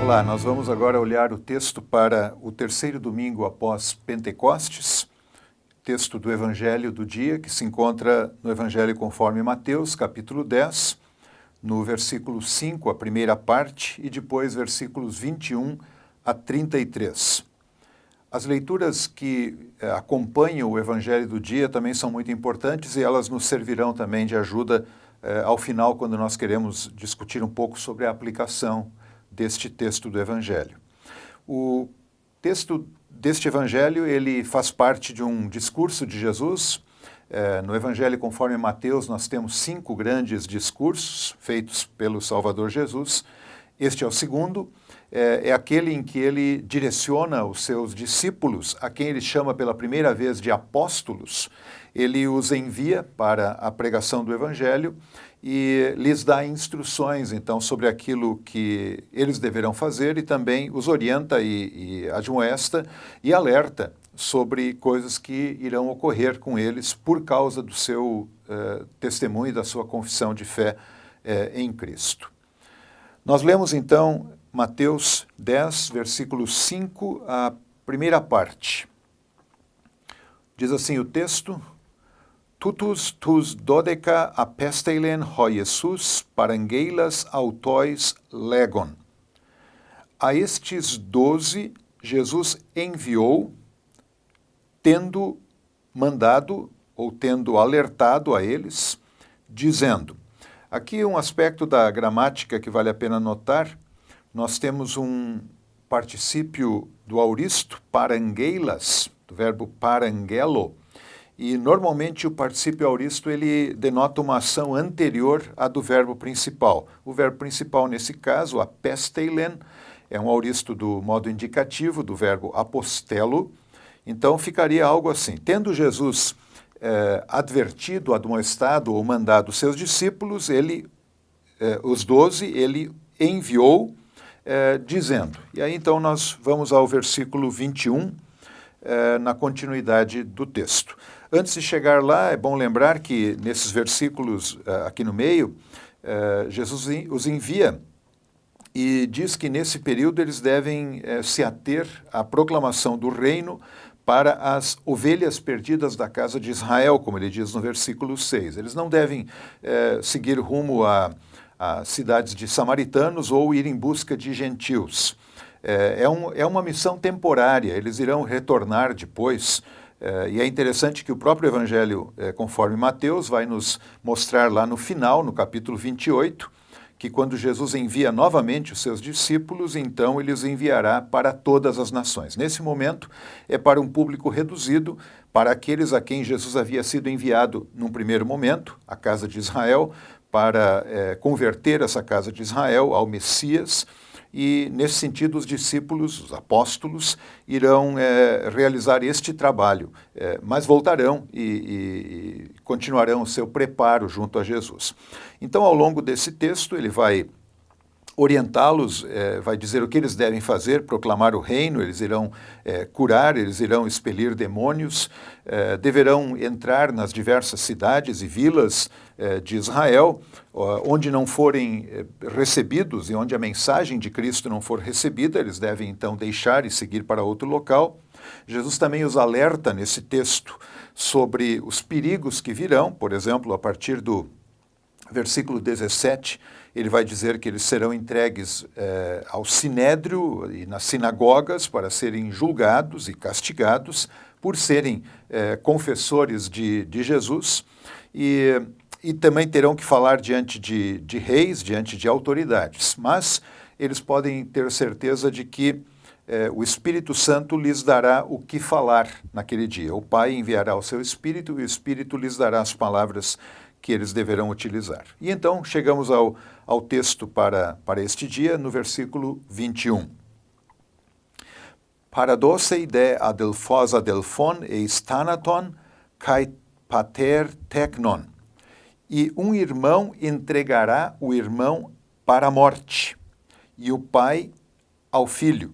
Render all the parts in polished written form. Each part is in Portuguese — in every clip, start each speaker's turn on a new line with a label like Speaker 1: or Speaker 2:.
Speaker 1: Olá, nós vamos agora olhar o texto para o terceiro domingo após Pentecostes, texto do Evangelho do dia, que se encontra no Evangelho conforme Mateus, capítulo 10, no versículo 5, a primeira parte, e depois versículos 21 a 33. As leituras que acompanham o Evangelho do dia também são muito importantes e elas nos servirão também de ajuda ao final, quando nós queremos discutir um pouco sobre a aplicação deste texto do Evangelho. O texto deste Evangelho, ele faz parte de um discurso de Jesus. No Evangelho conforme Mateus, nós temos 5 grandes discursos feitos pelo Salvador Jesus. Este é o segundo, é aquele em que ele direciona os seus discípulos, a quem ele chama pela primeira vez de apóstolos. Ele os envia para a pregação do Evangelho e lhes dá instruções, então, sobre aquilo que eles deverão fazer e também os orienta e admoesta e alerta sobre coisas que irão ocorrer com eles por causa do seu testemunho e da sua confissão de fé em Cristo. Nós lemos, então, Mateus 10, versículo 5, a primeira parte. Diz assim o texto: Tutus tus dodeca apesteilen ho Jesus parangeilas autois legon. A estes 12 Jesus enviou, tendo mandado ou tendo alertado a eles, dizendo. Aqui um aspecto da gramática que vale a pena notar. Nós temos um particípio do auristo, parangeilas, do verbo parangelo, e normalmente o particípio auristo ele denota uma ação anterior à do verbo principal. O verbo principal nesse caso, apesteilen, é um auristo do modo indicativo, do verbo apostelo. Então ficaria algo assim: tendo Jesus advertido, admoestado ou mandado seus discípulos, os 12, ele enviou, dizendo. E aí então nós vamos ao versículo 21, na continuidade do texto. Antes de chegar lá, é bom lembrar que nesses versículos aqui no meio, Jesus os envia e diz que nesse período eles devem se ater à proclamação do reino para as ovelhas perdidas da casa de Israel, como ele diz no versículo 6. Eles não devem seguir rumo a cidades de samaritanos ou ir em busca de gentios. É uma missão temporária, eles irão retornar depois. E é interessante que o próprio Evangelho, conforme Mateus, vai nos mostrar lá no final, no capítulo 28, que quando Jesus envia novamente os seus discípulos, então ele os enviará para todas as nações. Nesse momento, é para um público reduzido, para aqueles a quem Jesus havia sido enviado num primeiro momento, a casa de Israel, para converter essa casa de Israel ao Messias. E, nesse sentido, os discípulos, os apóstolos, irão realizar este trabalho, mas voltarão e continuarão o seu preparo junto a Jesus. Então, ao longo desse texto, ele vai orientá-los, vai dizer o que eles devem fazer, proclamar o reino, eles irão curar, eles irão expelir demônios, deverão entrar nas diversas cidades e vilas de Israel, onde não forem recebidos e onde a mensagem de Cristo não for recebida, eles devem então deixar e seguir para outro local. Jesus também os alerta nesse texto sobre os perigos que virão, por exemplo, a partir do versículo 17, ele vai dizer que eles serão entregues ao sinédrio e nas sinagogas para serem julgados e castigados por serem confessores de Jesus e também terão que falar diante de reis, diante de autoridades. Mas eles podem ter certeza de que o Espírito Santo lhes dará o que falar naquele dia. O Pai enviará o seu Espírito e o Espírito lhes dará as palavras que eles deverão utilizar. E então chegamos ao texto para este dia, no versículo 21. Paradosei de adelphos adelphon eis thanaton kai pater teknon. E um irmão entregará o irmão para a morte, e o pai ao filho.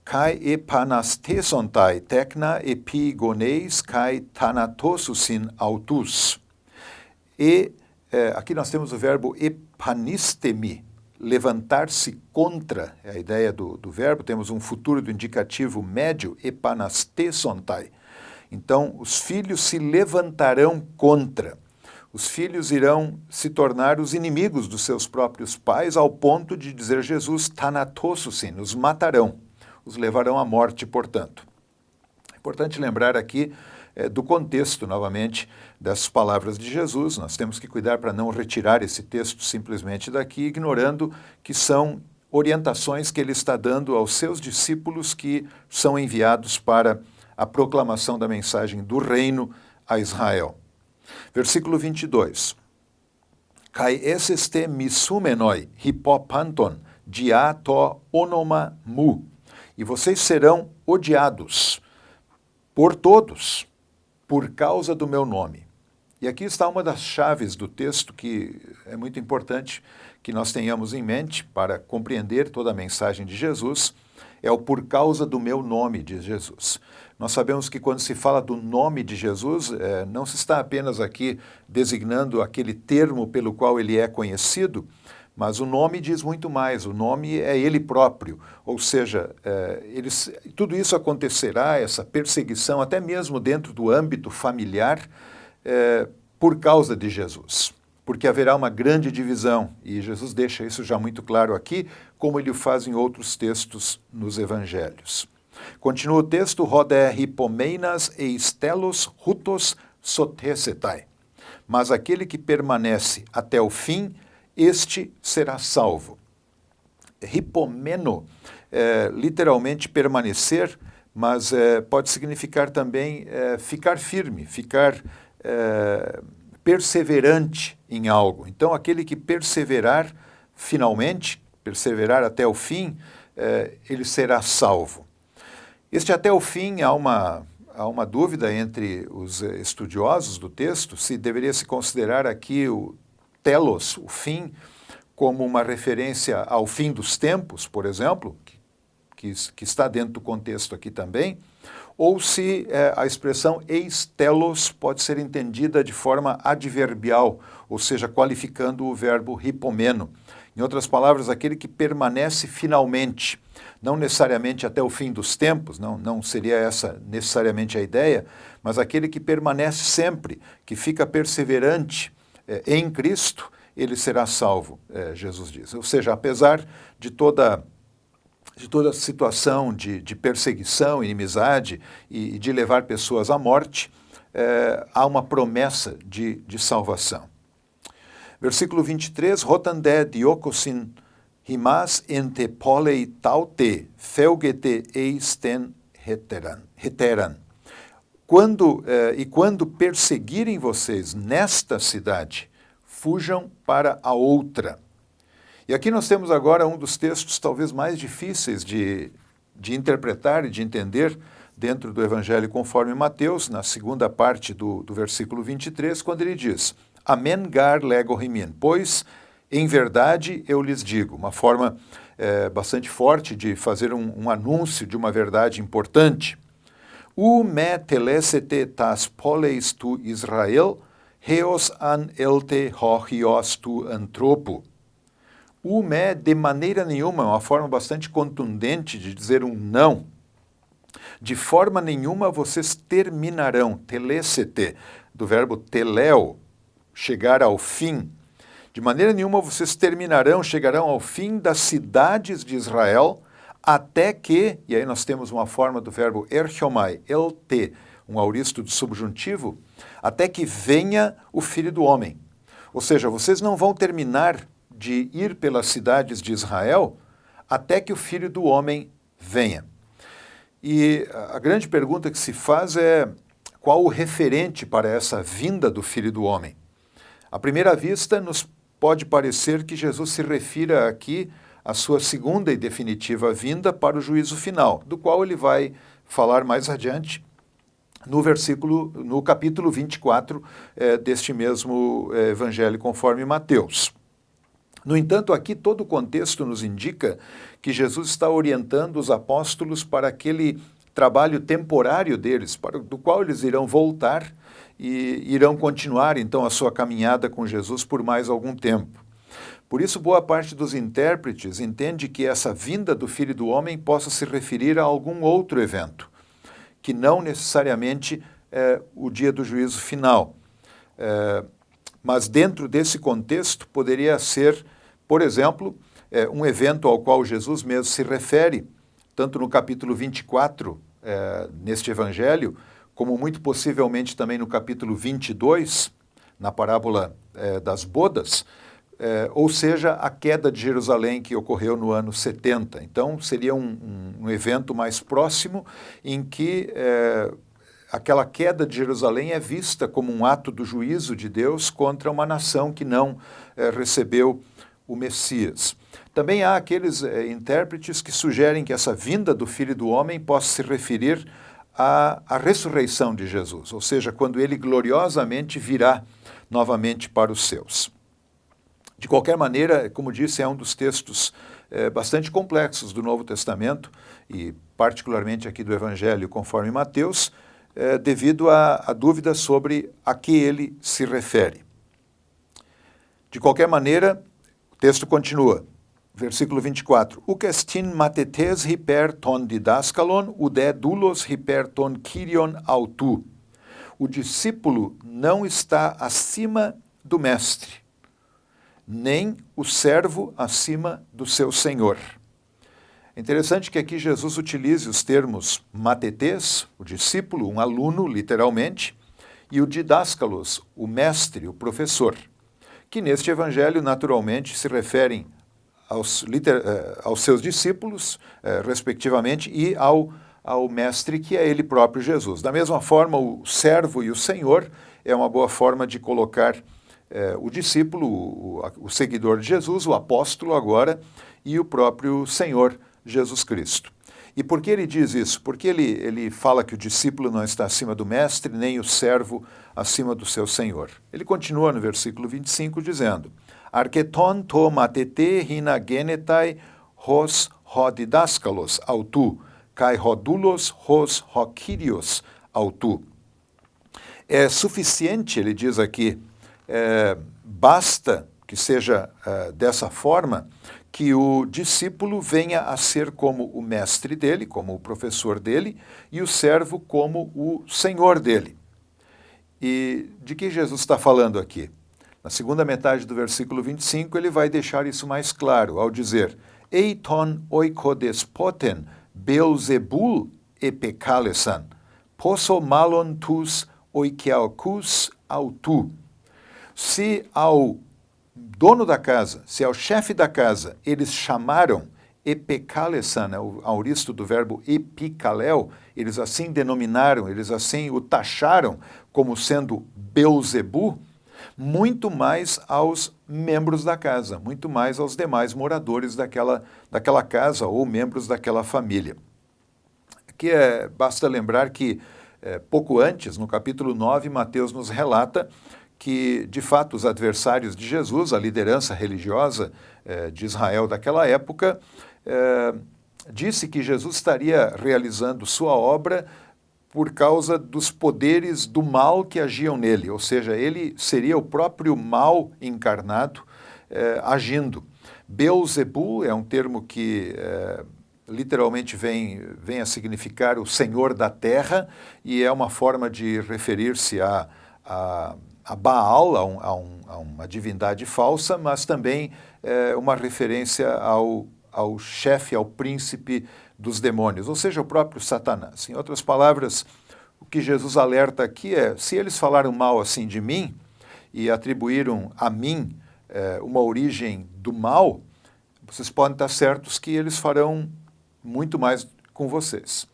Speaker 1: Kai epanastesontai tekna epigoneis kai thanatosusin autus. E aqui nós temos o verbo epanistemi, levantar-se contra, é a ideia do verbo, temos um futuro do indicativo médio, epanastesontai. Então, os filhos se levantarão contra. Os filhos irão se tornar os inimigos dos seus próprios pais, ao ponto de dizer Jesus, thanatosousin, os matarão, os levarão à morte, portanto. É importante lembrar aqui do contexto, novamente, das palavras de Jesus. Nós temos que cuidar para não retirar esse texto simplesmente daqui, ignorando que são orientações que ele está dando aos seus discípulos que são enviados para a proclamação da mensagem do reino a Israel. Versículo 22. Kai eseste misumenoi hipopanton dia to onoma mu. E vocês serão odiados por todos, por causa do meu nome. E aqui está uma das chaves do texto que é muito importante que nós tenhamos em mente para compreender toda a mensagem de Jesus, é o por causa do meu nome, diz Jesus. Nós sabemos que quando se fala do nome de Jesus, não se está apenas aqui designando aquele termo pelo qual ele é conhecido, mas o nome diz muito mais, o nome é ele próprio, ou seja, tudo isso acontecerá, essa perseguição, até mesmo dentro do âmbito familiar, por causa de Jesus, porque haverá uma grande divisão, e Jesus deixa isso já muito claro aqui, como ele o faz em outros textos nos evangelhos. Continua o texto, Rodé hipomeinas e stelos hutos sotesetai, mas aquele que permanece até o fim, este será salvo. Hipomeno, literalmente permanecer, mas pode significar também ficar firme, ficar perseverante em algo. Então, aquele que perseverar finalmente, perseverar até o fim, ele será salvo. Este até o fim, há uma dúvida entre os estudiosos do texto, se deveria se considerar aqui o telos, o fim, como uma referência ao fim dos tempos, por exemplo, que está dentro do contexto aqui também, ou se a expressão eis telos pode ser entendida de forma adverbial, ou seja, qualificando o verbo hipomeno. Em outras palavras, aquele que permanece finalmente, não necessariamente até o fim dos tempos, não seria essa necessariamente a ideia, mas aquele que permanece sempre, que fica perseverante em Cristo, ele será salvo, Jesus diz. Ou seja, apesar de toda a situação de perseguição, inimizade e de levar pessoas à morte, há uma promessa de salvação. Versículo 23, Rotandé diokosin himas ente polei taute feugete eisten heteran. Quando perseguirem vocês nesta cidade, fujam para a outra. E aqui nós temos agora um dos textos talvez mais difíceis de interpretar e de entender dentro do Evangelho conforme Mateus, na segunda parte do versículo 23, quando ele diz, Amen gar lego rimin, pois, em verdade, eu lhes digo, uma forma bastante forte de fazer um anúncio de uma verdade importante. U me telesete tas poleis tu Israel, heos an elte hochios tu antropo. O me, de maneira nenhuma, é uma forma bastante contundente de dizer um não. De forma nenhuma vocês terminarão, telesete, do verbo teleo, chegar ao fim. De maneira nenhuma vocês terminarão, chegarão ao fim das cidades de Israel, até que, e aí nós temos uma forma do verbo erchomai, elte, um auristo de subjuntivo, até que venha o Filho do Homem. Ou seja, vocês não vão terminar de ir pelas cidades de Israel até que o Filho do Homem venha. E a grande pergunta que se faz é qual o referente para essa vinda do Filho do Homem? À primeira vista, nos pode parecer que Jesus se refira aqui à sua segunda e definitiva vinda para o juízo final, do qual ele vai falar mais adiante no capítulo 24 deste mesmo Evangelho conforme Mateus. No entanto, aqui todo o contexto nos indica que Jesus está orientando os apóstolos para aquele trabalho temporário deles, do qual eles irão voltar e irão continuar, então, a sua caminhada com Jesus por mais algum tempo. Por isso, boa parte dos intérpretes entende que essa vinda do Filho do Homem possa se referir a algum outro evento, que não necessariamente o dia do juízo final. Mas dentro desse contexto poderia ser, por exemplo, um evento ao qual Jesus mesmo se refere, tanto no capítulo 24, neste evangelho, como muito possivelmente também no capítulo 22, na parábola das bodas, ou seja, a queda de Jerusalém que ocorreu no ano 70. Então, seria um evento mais próximo em que aquela queda de Jerusalém é vista como um ato do juízo de Deus contra uma nação que não recebeu o Messias. Também há aqueles intérpretes que sugerem que essa vinda do Filho do Homem possa se referir à ressurreição de Jesus, ou seja, quando ele gloriosamente virá novamente para os seus. De qualquer maneira, como disse, é um dos textos bastante complexos do Novo Testamento, e particularmente aqui do Evangelho conforme Mateus, devido à dúvida sobre a que ele se refere. De qualquer maneira, o texto continua. Versículo 24. Ukestin matetes hyper ton didaskalon, ude doulos hyper ton kyrion autu. O discípulo não está acima do mestre, nem o servo acima do seu senhor. É interessante que aqui Jesus utilize os termos matetes, o discípulo, um aluno, literalmente, e o didáscalos, o mestre, o professor, que neste evangelho naturalmente se referem aos seus discípulos, respectivamente, e ao mestre, que é ele próprio Jesus. Da mesma forma, o servo e o senhor é uma boa forma de colocar o discípulo, o seguidor de Jesus, o apóstolo agora, e o próprio Senhor Jesus Cristo. E por que ele diz isso? Porque ele fala que o discípulo não está acima do mestre, nem o servo acima do seu senhor. Ele continua no versículo 25 dizendo: Arketon to matete hina genetai hos hodidaskalos autu, kai rodulos hos hokirios autu. É suficiente, ele diz aqui, basta que seja dessa forma, que o discípulo venha a ser como o mestre dele, como o professor dele, e o servo como o senhor dele. E de que Jesus está falando aqui? Na segunda metade do versículo 25, ele vai deixar isso mais claro, ao dizer: Eiton oikodespoten Beelzebul epekalesan, posso malon tus oikiaukus autu. Se ao dono da casa, se ao chefe da casa, eles chamaram epekalesan, o auristo do verbo epikalel, eles assim denominaram, eles assim o taxaram como sendo Beelzebu, muito mais aos membros da casa, muito mais aos demais moradores daquela casa ou membros daquela família. Aqui basta lembrar que pouco antes, no capítulo 9, Mateus nos relata que, de fato, os adversários de Jesus, a liderança religiosa de Israel daquela época, disse que Jesus estaria realizando sua obra por causa dos poderes do mal que agiam nele, ou seja, ele seria o próprio mal encarnado agindo. Beelzebul é um termo que literalmente vem a significar o senhor da terra, e é uma forma de referir-se a Baal, a uma divindade falsa, mas também uma referência ao chefe, ao príncipe dos demônios, ou seja, o próprio Satanás. Em outras palavras, o que Jesus alerta aqui é: se eles falaram mal assim de mim e atribuíram a mim uma origem do mal, vocês podem estar certos que eles farão muito mais com vocês.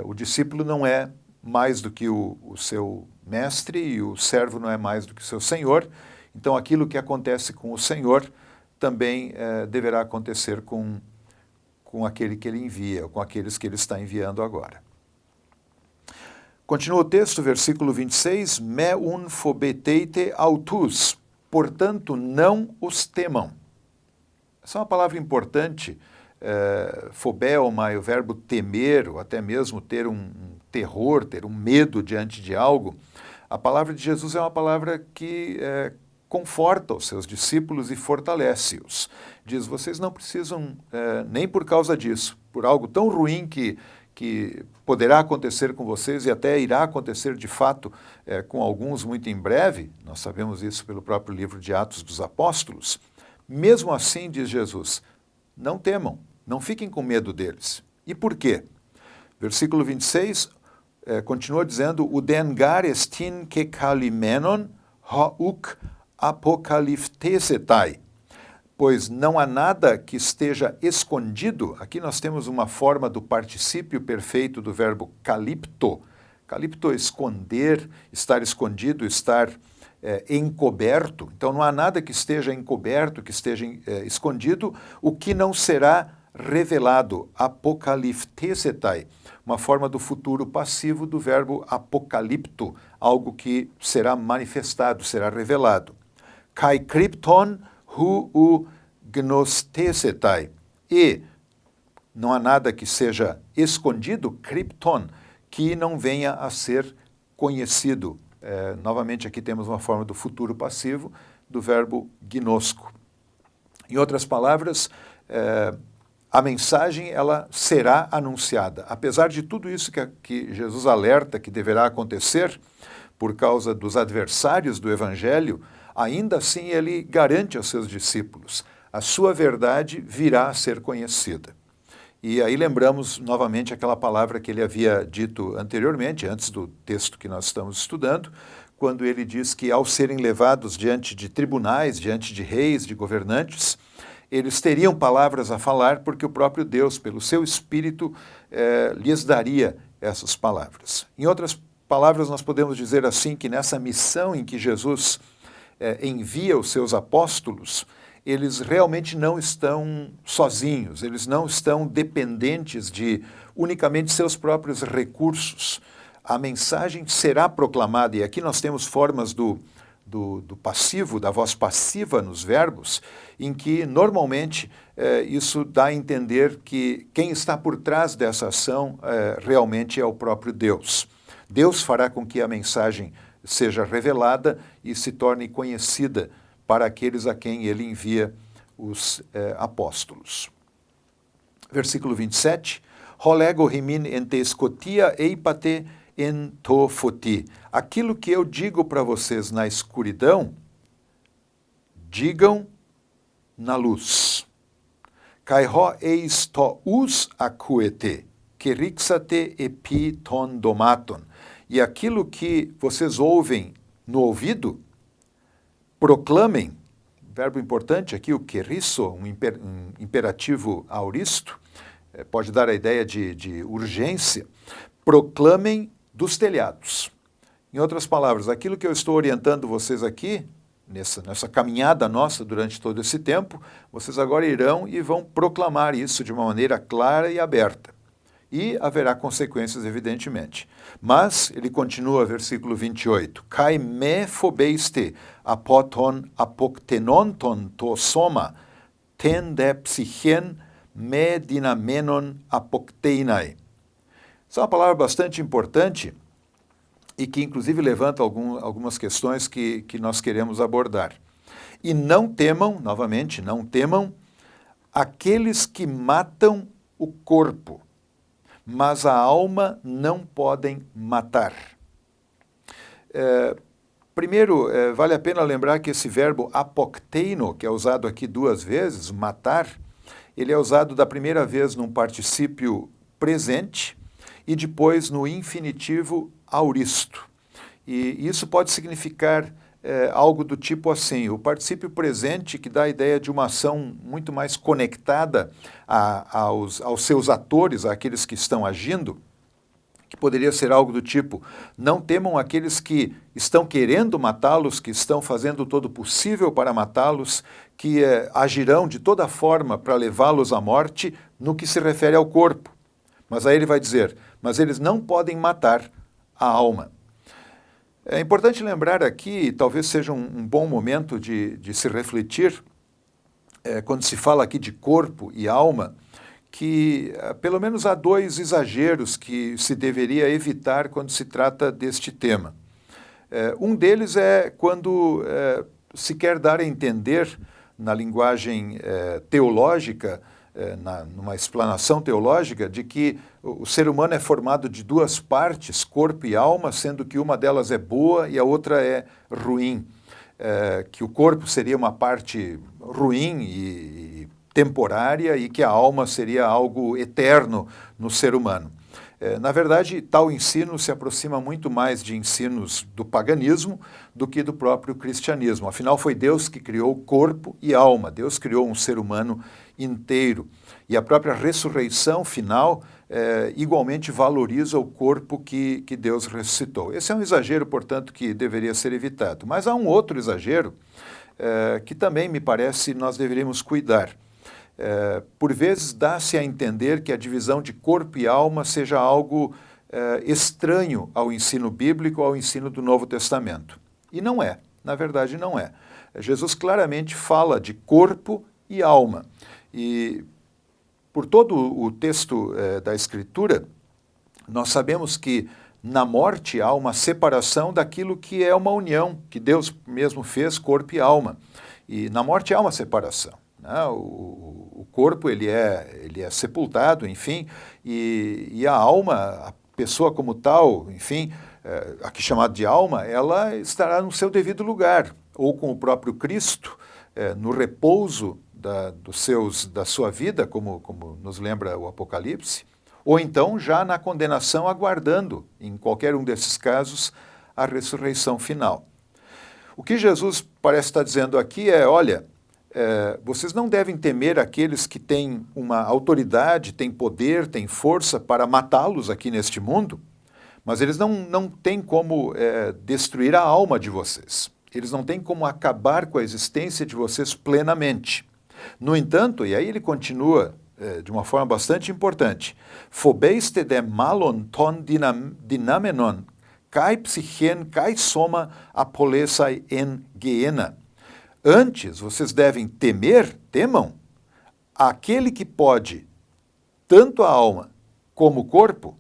Speaker 1: O discípulo não é mais do que o seu mestre, e o servo não é mais do que o seu senhor. Então, aquilo que acontece com o Senhor também deverá acontecer com aquele que ele envia, com aqueles que ele está enviando agora. Continua o texto, versículo 26, me un phobeteite autus, portanto não os temam. Essa é uma palavra importante, phobelma, o verbo temer, ou até mesmo ter um terror, ter um medo diante de algo. A palavra de Jesus é uma palavra que conforta os seus discípulos e fortalece-os. Diz, vocês não precisam, nem por causa disso, por algo tão ruim que poderá acontecer com vocês e até irá acontecer de fato com alguns muito em breve, nós sabemos isso pelo próprio livro de Atos dos Apóstolos. Mesmo assim, diz Jesus, não temam, não fiquem com medo deles. E por quê? Versículo 26 continua dizendo, Udengar estin ke kalimenon hauk apokaliftesetai. Pois não há nada que esteja escondido. Aqui nós temos uma forma do particípio perfeito do verbo kalipto. Kalipto é esconder, estar escondido, estar encoberto. Então não há nada que esteja encoberto, que esteja escondido, o que não será revelado. Apokaliftesetai. Uma forma do futuro passivo do verbo apocalipto, algo que será manifestado, será revelado. Kai krypton hu gnostesetai. E não há nada que seja escondido, krypton, que não venha a ser conhecido. Novamente aqui temos uma forma do futuro passivo do verbo gnosco. Em outras palavras, a mensagem ela será anunciada. Apesar de tudo isso que Jesus alerta que deverá acontecer por causa dos adversários do Evangelho, ainda assim ele garante aos seus discípulos, a sua verdade virá a ser conhecida. E aí lembramos novamente aquela palavra que ele havia dito anteriormente, antes do texto que nós estamos estudando, quando ele diz que ao serem levados diante de tribunais, diante de reis, de governantes, eles teriam palavras a falar porque o próprio Deus, pelo seu Espírito, lhes daria essas palavras. Em outras palavras, nós podemos dizer assim que nessa missão em que Jesus envia os seus apóstolos, eles realmente não estão sozinhos, eles não estão dependentes de unicamente seus próprios recursos. A mensagem será proclamada, e aqui nós temos formas do passivo, da voz passiva nos verbos, em que normalmente isso dá a entender que quem está por trás dessa ação realmente é o próprio Deus. Deus fará com que a mensagem seja revelada e se torne conhecida para aqueles a quem ele envia os apóstolos. Versículo 27, Holego himin entescotia eipate entofoti. Aquilo que eu digo para vocês na escuridão, digam na luz. Kaiho eis to us acuete, kerixate epi ton domaton. E aquilo que vocês ouvem no ouvido, proclamem, verbo importante aqui, o querisso, um imperativo auristo, pode dar a ideia de urgência, proclamem dos telhados. Em outras palavras, aquilo que eu estou orientando vocês aqui, nessa caminhada nossa durante todo esse tempo, vocês agora irão e vão proclamar isso de uma maneira clara e aberta. E haverá consequências, evidentemente. Mas, ele continua, versículo 28, Kai me fobeiste apoton apoktenonton to soma, ten de psichen me dinamenon apokteinai. Essa é uma palavra bastante importante e que, inclusive, levanta algumas questões que nós queremos abordar. E não temam, novamente, não temam aqueles que matam o corpo, mas a alma não podem matar. Primeiro, vale a pena lembrar que esse verbo apokteino, que é usado aqui 2 vezes, matar, ele é usado da primeira vez num particípio presente e depois no infinitivo auristo. E isso pode significar algo do tipo assim, o particípio presente que dá a ideia de uma ação muito mais conectada aos seus atores, àqueles que estão agindo, que poderia ser algo do tipo, não temam aqueles que estão querendo matá-los, que estão fazendo todo o possível para matá-los, que agirão de toda forma para levá-los à morte no que se refere ao corpo. Mas aí ele vai dizer, mas eles não podem matar a alma. É importante lembrar aqui, talvez seja um bom momento de se refletir, quando se fala aqui de corpo e alma, que pelo menos há 2 exageros que se deveria evitar quando se trata deste tema. Um deles é quando se quer dar a entender, na linguagem teológica, numa explanação teológica, de que o ser humano é formado de duas partes, corpo e alma, sendo que uma delas é boa e a outra é ruim. Que o corpo seria uma parte ruim e temporária e que a alma seria algo eterno no ser humano. Na verdade, tal ensino se aproxima muito mais de ensinos do paganismo do que do próprio cristianismo. Afinal, foi Deus que criou corpo e alma. Deus criou um ser humano inteiro. E a própria ressurreição final igualmente valoriza o corpo que Deus ressuscitou. Esse é um exagero, portanto, que deveria ser evitado. Mas há um outro exagero que também, me parece, nós deveríamos cuidar. Por vezes dá-se a entender que a divisão de corpo e alma seja algo estranho ao ensino bíblico, ao ensino do Novo Testamento. E não é, na verdade não é. Jesus claramente fala de corpo e alma. E por todo o texto da Escritura, nós sabemos que na morte há uma separação daquilo que é uma união, que Deus mesmo fez, corpo e alma. E na morte há uma separação. O corpo ele é sepultado, enfim, e a alma, a pessoa como tal, enfim, aqui chamada de alma, ela estará no seu devido lugar, ou com o próprio Cristo, no repouso da sua vida, como nos lembra o Apocalipse, ou então já na condenação, aguardando, em qualquer um desses casos, a ressurreição final. O que Jesus parece estar dizendo aqui é, olha, vocês não devem temer aqueles que têm uma autoridade, têm poder, têm força para matá-los aqui neste mundo, mas eles não têm como destruir a alma de vocês. Eles não têm como acabar com a existência de vocês plenamente. No entanto, e aí ele continua de uma forma bastante importante, «Phobeiste de malon ton dynamenon, kai psychen, kai soma apolesai en geena». Antes, vocês devem temam, aquele que pode, tanto a alma como o corpo,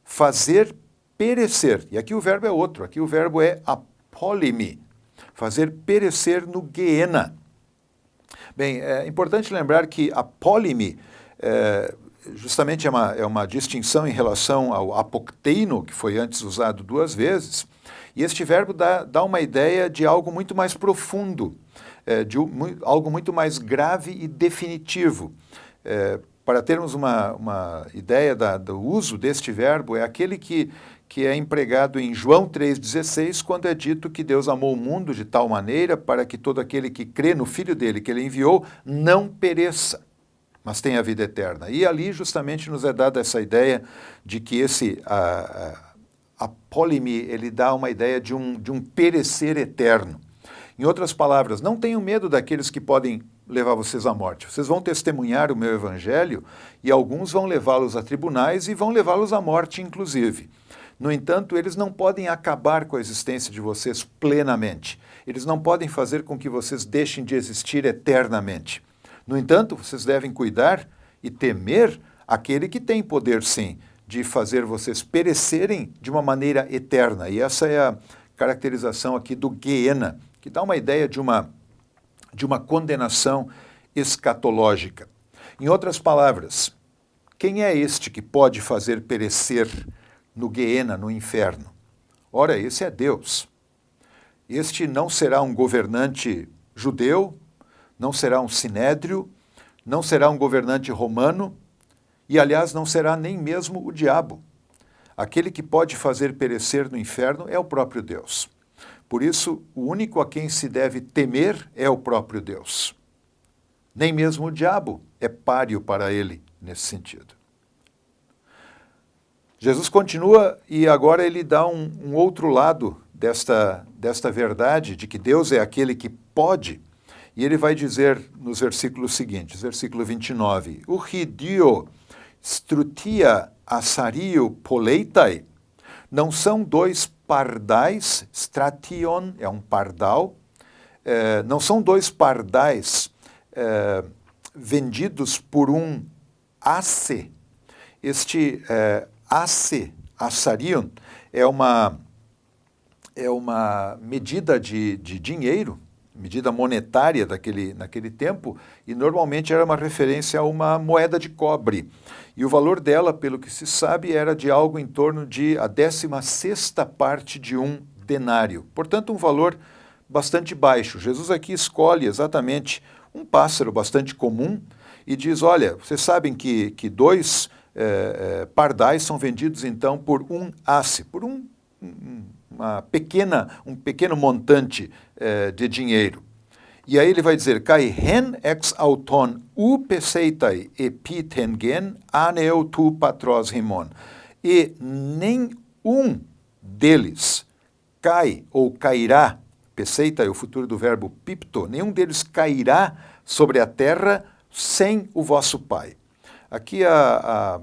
Speaker 1: fazer perecer. E aqui o verbo é outro, aqui o verbo é apólime, fazer perecer no Geena. Bem, é importante lembrar que apólime justamente é uma distinção em relação ao apokteino, que foi antes usado duas vezes. E este verbo dá uma ideia de algo muito mais profundo, algo muito mais grave e definitivo. Para termos uma ideia do uso deste verbo, é aquele que é empregado em João 3,16, quando é dito que Deus amou o mundo de tal maneira para que todo aquele que crê no Filho dele, que ele enviou, não pereça, mas tenha vida eterna. E ali justamente nos é dada essa ideia de que esse apólime, ele dá uma ideia de um perecer eterno. Em outras palavras, não tenham medo daqueles que podem levar vocês à morte. Vocês vão testemunhar o meu evangelho e alguns vão levá-los a tribunais e vão levá-los à morte, inclusive. No entanto, eles não podem acabar com a existência de vocês plenamente. Eles não podem fazer com que vocês deixem de existir eternamente. No entanto, vocês devem cuidar e temer aquele que tem poder, sim, de fazer vocês perecerem de uma maneira eterna. E essa é a caracterização aqui do Geena, que dá uma ideia de uma condenação escatológica. Em outras palavras, quem é este que pode fazer perecer no Geena, no inferno? Ora, esse é Deus. Este não será um governante judeu, não será um sinédrio, não será um governante romano, e, aliás, não será nem mesmo o diabo. Aquele que pode fazer perecer no inferno é o próprio Deus. Por isso, o único a quem se deve temer é o próprio Deus. Nem mesmo o diabo é páreo para ele nesse sentido. Jesus continua e agora ele dá um outro lado desta verdade de que Deus é aquele que pode. E ele vai dizer nos versículos seguintes, versículo 29, Uchidio strutia asario poleitai, não são dois pardais, stration é um pardal, não são dois pardais vendidos por um asse. Este asse, assarion, é uma medida de dinheiro, medida monetária naquele tempo, e normalmente era uma referência a uma moeda de cobre. E o valor dela, pelo que se sabe, era de algo em torno de a 16ª parte de um denário. Portanto, um valor bastante baixo. Jesus aqui escolhe exatamente um pássaro bastante comum e diz, olha, vocês sabem que 2 pardais são vendidos então por um asse, por um pequeno montante de dinheiro. E aí ele vai dizer, kai hen ex auton u peseitai epitengen aneu tu patros rimon. E nenhum deles cai ou cairá, peseita é o futuro do verbo pipto, nenhum deles cairá sobre a terra sem o vosso pai. Aqui a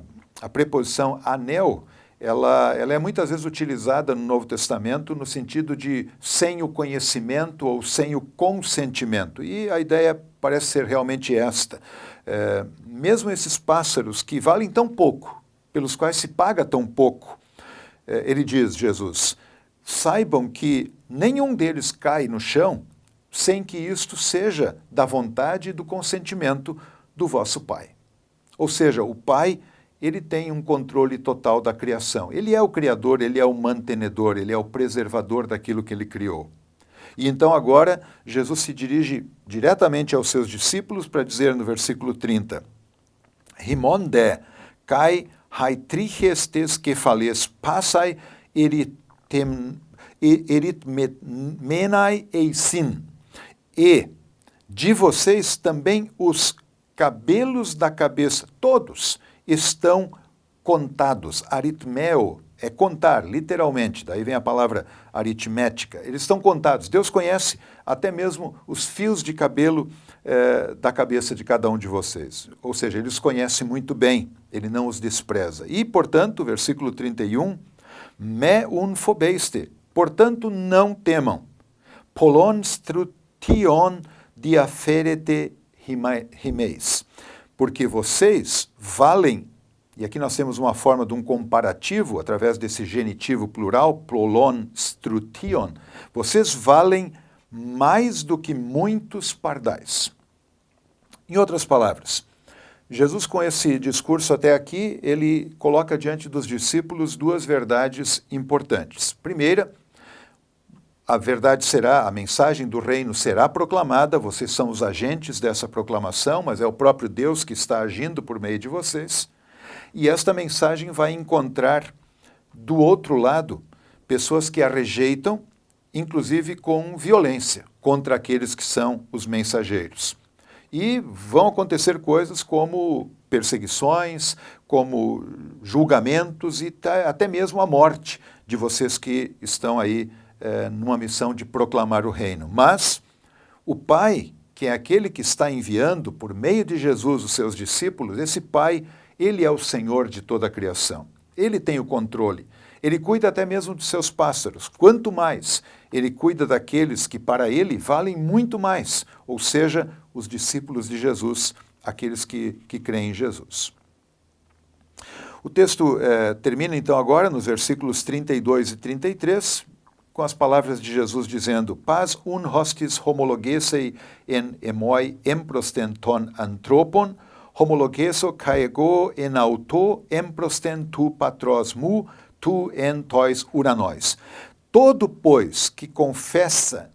Speaker 1: preposição anel, ela é muitas vezes utilizada no Novo Testamento no sentido de sem o conhecimento ou sem o consentimento. E a ideia parece ser realmente esta. Mesmo esses pássaros que valem tão pouco, pelos quais se paga tão pouco, ele diz, Jesus, saibam que nenhum deles cai no chão sem que isto seja da vontade e do consentimento do vosso Pai. Ou seja, o Pai, ele tem um controle total da criação. Ele é o Criador, ele é o mantenedor, ele é o preservador daquilo que ele criou. E então agora, Jesus se dirige diretamente aos seus discípulos para dizer no versículo 30, Rimon de, kai haitrichestes kefales passai eritmenai eisin. E de vocês também os cabelos da cabeça, todos, estão contados. Aritmeo é contar, literalmente. Daí vem a palavra aritmética. Eles estão contados. Deus conhece até mesmo os fios de cabelo da cabeça de cada um de vocês. Ou seja, Ele os conhece muito bem. Ele não os despreza. E, portanto, versículo 31, me unfobeiste. Portanto, não temam. Polon strution diaferete rimeis. Porque vocês valem, e aqui nós temos uma forma de um comparativo, através desse genitivo plural, prolon strution, vocês valem mais do que muitos pardais. Em outras palavras, Jesus com esse discurso até aqui, ele coloca diante dos discípulos 2 verdades importantes. Primeira, a verdade será, a mensagem do reino será proclamada, vocês são os agentes dessa proclamação, mas é o próprio Deus que está agindo por meio de vocês. E esta mensagem vai encontrar, do outro lado, pessoas que a rejeitam, inclusive com violência, contra aqueles que são os mensageiros. E vão acontecer coisas como perseguições, como julgamentos e até mesmo a morte de vocês que estão aí numa missão de proclamar o reino. Mas o Pai, que é aquele que está enviando por meio de Jesus os seus discípulos, esse Pai, ele é o Senhor de toda a criação. Ele tem o controle. Ele cuida até mesmo dos seus pássaros. Quanto mais, ele cuida daqueles que para ele valem muito mais, ou seja, os discípulos de Jesus, aqueles que creem em Jesus. O texto termina então agora nos versículos 32 e 33, com as palavras de Jesus dizendo, Paz un hostis homologesei en emoi emprosten ton anthropon, homologeso caego en auto emprosten tu patros mu, tu en tois uranois. Todo, pois, que confessa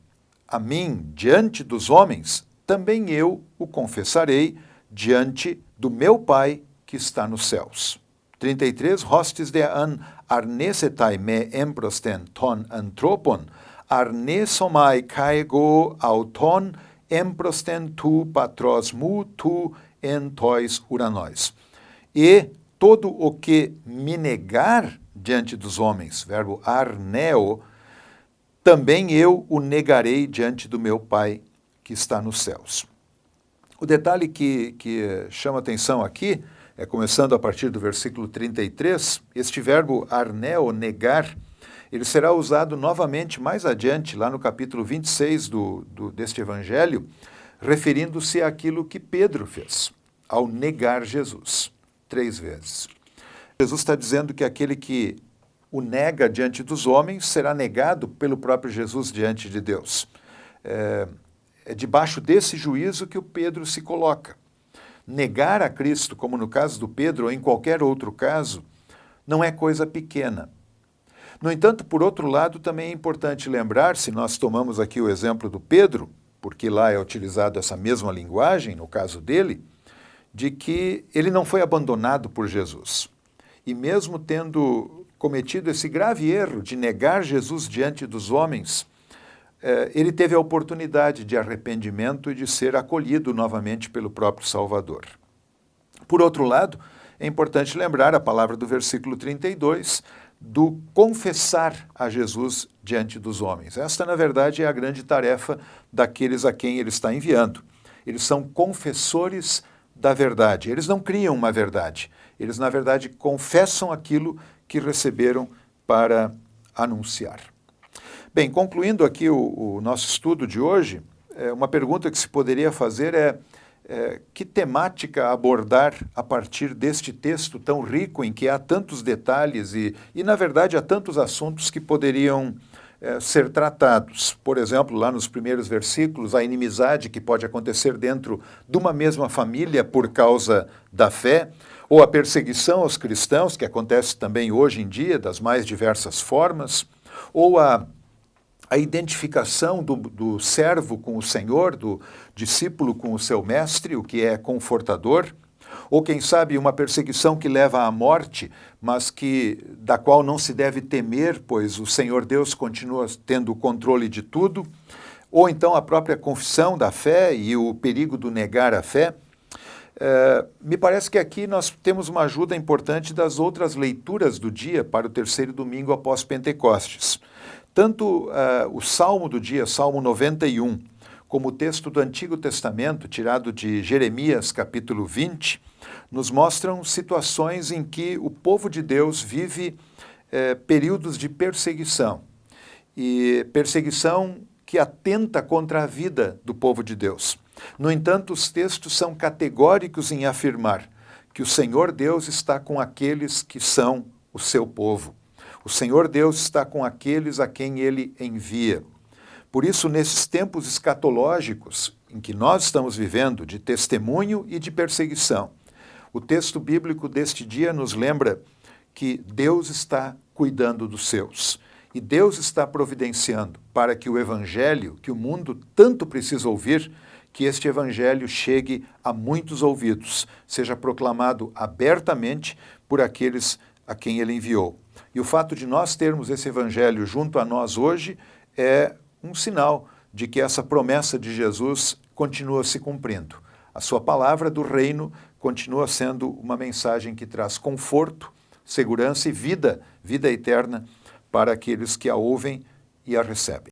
Speaker 1: a mim diante dos homens, também eu o confessarei diante do meu Pai que está nos céus. 33, hostis de an arnesetai me emprosten ton anthropon, arnesomai caego auton emprosten tu patros mu, tu en tois uranois. E todo o que me negar diante dos homens, verbo arneo, também eu o negarei diante do meu Pai que está nos céus. O detalhe que chama atenção aqui, começando a partir do versículo 33, este verbo arneo, negar, ele será usado novamente mais adiante, lá no capítulo 26 deste evangelho, referindo-se àquilo que Pedro fez, ao negar Jesus, 3 vezes. Jesus está dizendo que aquele que o nega diante dos homens será negado pelo próprio Jesus diante de Deus. é debaixo desse juízo que o Pedro se coloca. Negar a Cristo, como no caso do Pedro ou em qualquer outro caso, não é coisa pequena. No entanto, por outro lado, também é importante lembrar, se nós tomamos aqui o exemplo do Pedro, porque lá é utilizado essa mesma linguagem, no caso dele, de que ele não foi abandonado por Jesus. E mesmo tendo cometido esse grave erro de negar Jesus diante dos homens, ele teve a oportunidade de arrependimento e de ser acolhido novamente pelo próprio Salvador. Por outro lado, é importante lembrar a palavra do versículo 32, do confessar a Jesus diante dos homens. Esta, na verdade, é a grande tarefa daqueles a quem ele está enviando. Eles são confessores da verdade. Eles não criam uma verdade. Eles, na verdade, confessam aquilo que receberam para anunciar. Bem, concluindo aqui o nosso estudo de hoje, uma pergunta que se poderia fazer é que temática abordar a partir deste texto tão rico em que há tantos detalhes e na verdade, há tantos assuntos que poderiam ser tratados. Por exemplo, lá nos primeiros versículos, a inimizade que pode acontecer dentro de uma mesma família por causa da fé, ou a perseguição aos cristãos, que acontece também hoje em dia, das mais diversas formas, ou a identificação do servo com o Senhor, do discípulo com o seu mestre, o que é confortador, ou quem sabe uma perseguição que leva à morte, mas da qual não se deve temer, pois o Senhor Deus continua tendo o controle de tudo, ou então a própria confissão da fé e o perigo do negar a fé. Me parece que aqui nós temos uma ajuda importante das outras leituras do dia para o terceiro domingo após Pentecostes. Tanto o Salmo do dia, Salmo 91, como o texto do Antigo Testamento, tirado de Jeremias, capítulo 20, nos mostram situações em que o povo de Deus vive períodos de perseguição, e perseguição que atenta contra a vida do povo de Deus. No entanto, os textos são categóricos em afirmar que o Senhor Deus está com aqueles que são o seu povo. O Senhor Deus está com aqueles a quem Ele envia. Por isso, nesses tempos escatológicos em que nós estamos vivendo, de testemunho e de perseguição, o texto bíblico deste dia nos lembra que Deus está cuidando dos seus. E Deus está providenciando para que o Evangelho, que o mundo tanto precisa ouvir, que este Evangelho chegue a muitos ouvidos, seja proclamado abertamente por aqueles a quem Ele enviou. E o fato de nós termos esse Evangelho junto a nós hoje é um sinal de que essa promessa de Jesus continua se cumprindo. A sua palavra do reino continua sendo uma mensagem que traz conforto, segurança e vida eterna para aqueles que a ouvem e a recebem.